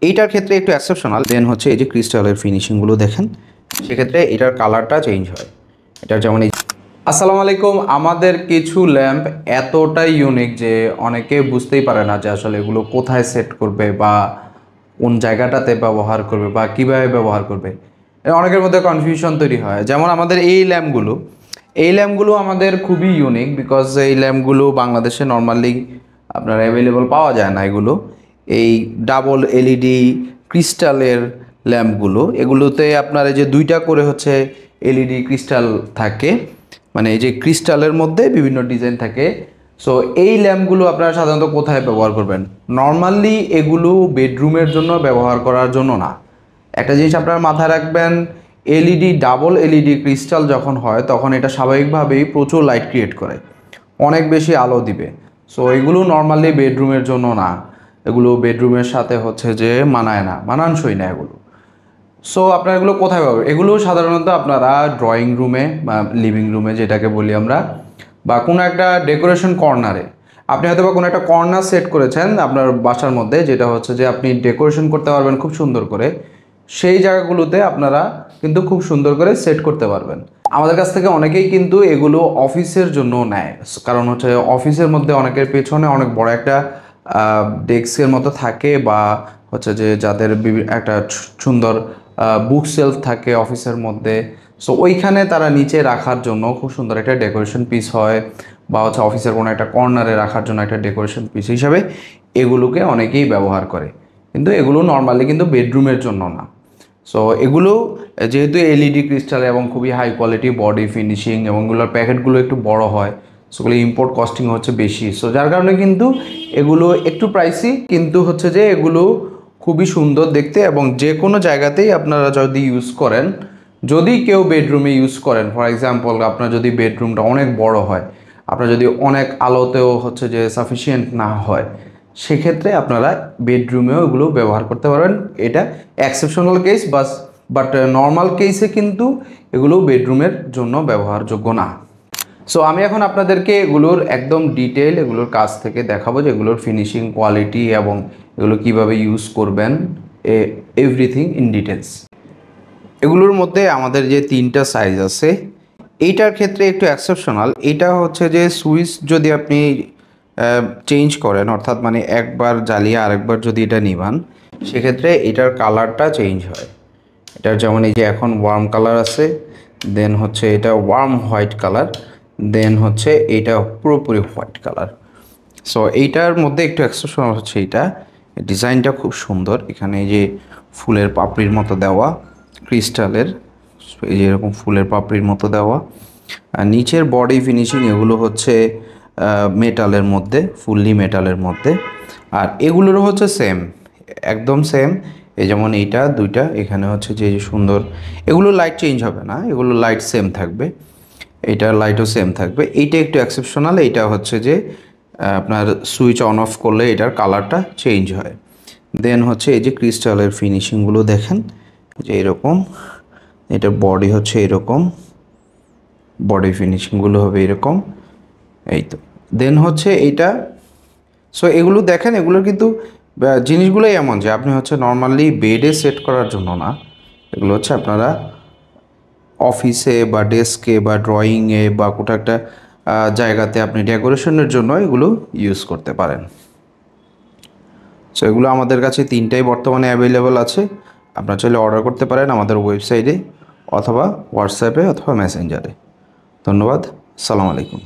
এইটার ক্ষেত্রে একটু এক্সেপশনাল। দেন হচ্ছে এই যে ক্রিস্টালের ফিনিশিংগুলো দেখেন, সেক্ষেত্রে এটার কালারটা চেঞ্জ হয়। এটার যেমন এই আসসালামু আলাইকুম। আমাদের কিছু ল্যাম্প এতটাই ইউনিক যে অনেকে বুঝতেই পারে না যে আসলে এগুলো কোথায় সেট করবে বা কোন জায়গাটাতে ব্যবহার করবে বা কিভাবে ব্যবহার করবে। অনেকের মধ্যে কনফিউশন তৈরি হয়। যেমন আমাদের এই ল্যাম্পগুলো আমাদের খুবই ইউনিক, বিকজ এই ল্যাম্পগুলো বাংলাদেশে নর্মালি আপনার অ্যাভেলেবল পাওয়া যায় না। এগুলো এই ডাবল এলইডি ক্রিস্টালের ল্যাম্পগুলো, এগুলোতে আপনার এই যে দুইটা করে হচ্ছে এলইডি ক্রিস্টাল থাকে, মানে এই যে ক্রিস্টালের মধ্যে বিভিন্ন ডিজাইন থাকে। সো এই ল্যাম্পগুলো আপনারা সাধারণত কোথায় ব্যবহার করবেন? নর্মালি এগুলো বেডরুমের জন্য ব্যবহার করার জন্য না। একটা জিনিস আপনারা মাথায় রাখবেন, এলইডি ডাবল এলইডি ক্রিস্টাল যখন হয় তখন এটা স্বাভাবিকভাবেই প্রচুর লাইট ক্রিয়েট করে, অনেক বেশি আলো দিবে। সো এগুলো নর্মালি বেডরুমের জন্য না, এগুলো বেডরুমের সাথে হচ্ছে যে মানায় না, মানানসই না এগুলো। সো আপনারা এগুলো কোথায় পাবেন? এগুলো সাধারণত আপনারা ড্রয়িং রুমে বা লিভিং রুমে যেটাকে বলি আমরা, বা কোনো একটা ডেকোরেশন কর্নারে। আপনি হয়তো বা কোনো একটা কর্নার সেট করেছেন আপনার বাসার মধ্যে, যেটা হচ্ছে যে আপনি ডেকোরেশন করতে পারবেন খুব সুন্দর করে। সেই জায়গাগুলোতে আপনারা কিন্তু খুব সুন্দর করে সেট করতে পারবেন। আমাদের কাছ থেকে অনেকেই কিন্তু এগুলো অফিসের জন্য নেয়, কারণ হচ্ছে অফিসের মধ্যে অনেকের পেছনে অনেক বড় একটা ডেস্কের মতো থাকে, বা হচ্ছে যে যাদের একটা সুন্দর বুক সেলফ থাকে অফিসের মধ্যে। সো ওইখানে তারা নিচে রাখার জন্য খুব সুন্দর একটা ডেকোরেশন পিস হয়, বা হচ্ছে অফিসের কোনো একটা কর্নারে রাখার জন্য একটা ডেকোরেশন পিস হিসাবে এগুলোকে অনেকেই ব্যবহার করে। কিন্তু এগুলো নর্মালি কিন্তু বেডরুমের জন্য না। সো এগুলো যেহেতু এলইডি ক্রিস্টাল এবং খুবই হাই কোয়ালিটি বডি ফিনিশিং, এবং এগুলোর প্যাকেটগুলো একটু বড় হয়, সেগুলো ইম্পোর্ট কস্টিং হচ্ছে বেশি। সো যার কারণে কিন্তু এগুলো একটু প্রাইসি, কিন্তু হচ্ছে যে এগুলো খুবই সুন্দর দেখতে, এবং যে কোনো জায়গাতেই আপনারা যদি ইউজ করেন, যদি কেউ বেডরুমে ইউজ করেন, ফর এক্সাম্পল আপনার যদি বেডরুমটা অনেক বড় হয়, আপনার যদি অনেক আলোতেও হচ্ছে যে সাফিসিয়েন্ট না হয়, সেক্ষেত্রে আপনারা বেডরুমেও এগুলো ব্যবহার করতে পারবেন। এটা এক্সেপশনাল কেস, বাট নর্মাল কেসে কিন্তু এগুলো বেডরুমের জন্য ব্যবহারযোগ্য না। সো আমি এখন আপনাদেরকে এগুলোর একদম ডিটেল এগুলোর কাছ থেকে দেখাবো যে এগুলোর ফিনিশিং কোয়ালিটি এবং এগুলো কিভাবে ইউজ করবেন, এভরিথিং ইন ডিটেলস। এগুলোর মধ্যে আমাদের যে তিনটা সাইজ আছে, এইটার ক্ষেত্রে একটু এক্সেপশনাল। এটা হচ্ছে যে সুইচ যদি আপনি চেঞ্জ করেন, অর্থাৎ মানে একবার জ্বালিয়ে আরেকবার যদি এটা নিভান, সেক্ষেত্রে এটার কালারটা চেঞ্জ হয়। এটার যেমন এই যে এখন ওয়ার্ম কালার আছে, দেন হচ্ছে এটা ওয়ার্ম হোয়াইট কালার, দেন হচ্ছে এটা পুরোপুরি হোয়াইট কালার। সো এইটার মধ্যে একটু এক্সেপশনাল হচ্ছে এইটা, ডিজাইনটা খুব সুন্দর। এখানে এই যে ফুলের পাপড়ির মতো দেওয়া ক্রিস্টালের, এই যে এরকম ফুলের পাপড়ির মতো দেওয়া, আর নিচের বডি ফিনিশিং এগুলো হচ্ছে মেটালের মধ্যে, ফুললি মেটালের মধ্যে। আর এগুলোরও হচ্ছে সেম, একদম সেম। এই যেমন এইটা দুইটা, এখানে হচ্ছে যে সুন্দর, এগুলো লাইট চেঞ্জ হবে না, এগুলো লাইট সেম থাকবে, এইটার লাইটও সেম থাকবে। এইটা একটু এক্সেপশনাল, এইটা হচ্ছে যে আপনার সুইচ অন অফ করলে এটার কালারটা চেঞ্জ হয়। দেন হচ্ছে এই যে ক্রিস্টালের ফিনিশিংগুলো দেখেন, যে এরকম, এটার বডি হচ্ছে এরকম, বডি ফিনিশিংগুলো হবে এরকম, এই তো। দেন হচ্ছে এইটা, সো এগুলো দেখেন, এগুলোর কিন্তু জিনিসগুলোই এমন যে আপনি হচ্ছে নর্মালি বেডে সেট করার জন্য না, এগুলো হচ্ছে আপনারা অফিসে বা ডেস্কে বা ড্রয়িংয়ে বা কোথাও একটা জায়গাতে আপনি ডেকোরেশনের জন্য এগুলো ইউজ করতে পারেন। সো এগুলো আমাদের কাছে তিনটাই বর্তমানে অ্যাভেলেবল আছে। আপনারা চাইলে অর্ডার করতে পারেন আমাদের ওয়েবসাইটে, অথবা হোয়াটসঅ্যাপে, অথবা মেসেঞ্জারে। ধন্যবাদ, আসসালামু আলাইকুম।